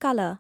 color.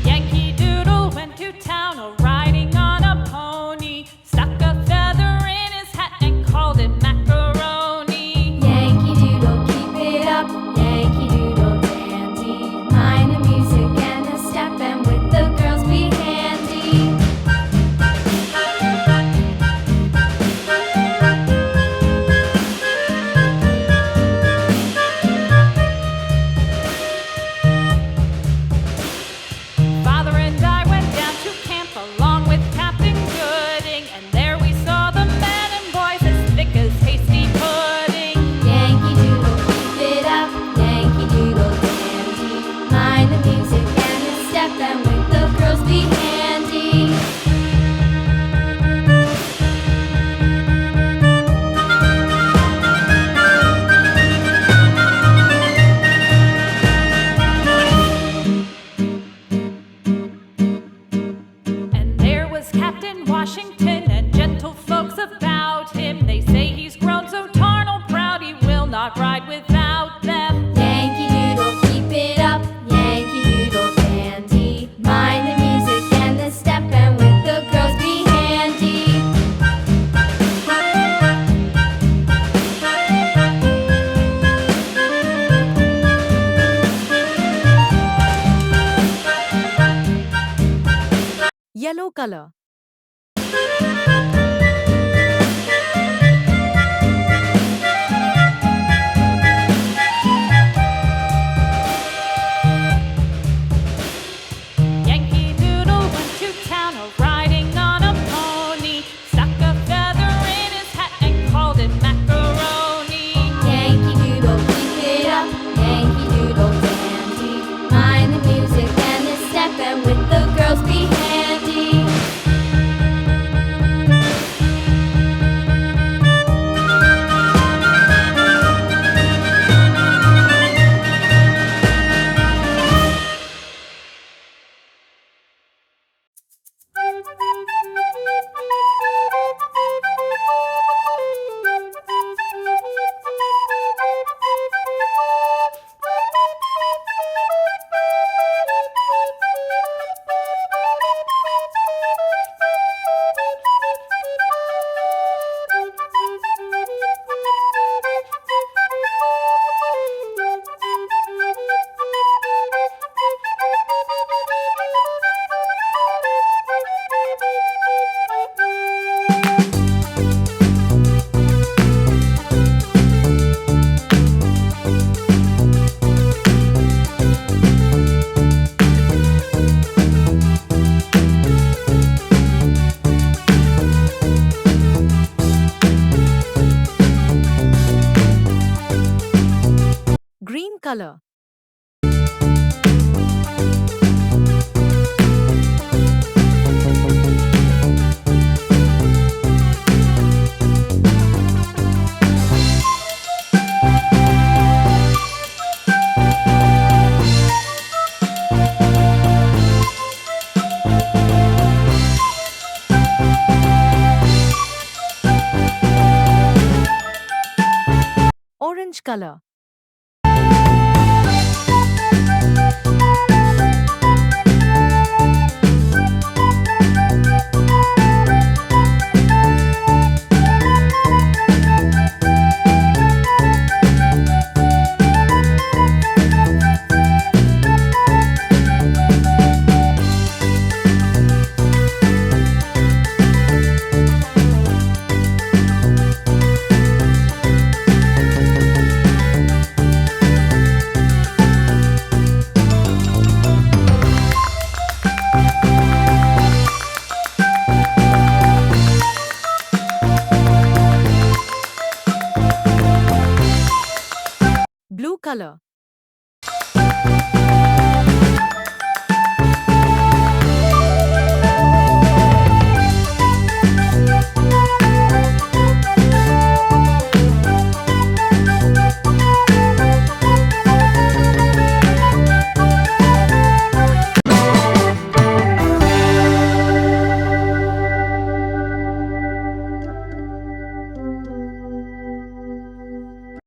Yankee Doodle went to town riding on a pony, stuck a feather in his hat and called it macaroni. Yankee Doodle, keep it up, Yankee Doodle dandy. Mind the music and the step, and with the girls be handy. Father and I went down to camp along with Captain Gooding, and there we saw the men and boys as thick as hasty pudding. Yankee Doodle, keep it up, Yankee Doodle dandy. Mind the music and the step, and with the girls be handy. And there was Captain Washington and gentle folks about him. They say he's grown so tarnal proud he will not ride without them. Yankee Doodle, keep it up, Yankee Doodle dandy. Mind the music and the step, and with the girls be handy. Yellow color. Yankee Doodle went to town riding on a pony, stuck a feather in his hat and called it macaroni. Yankee Doodle, keep it up, Yankee Doodle dandy. Mind the music and the step, and with the girls be handy. Green color. Orange color. blue color,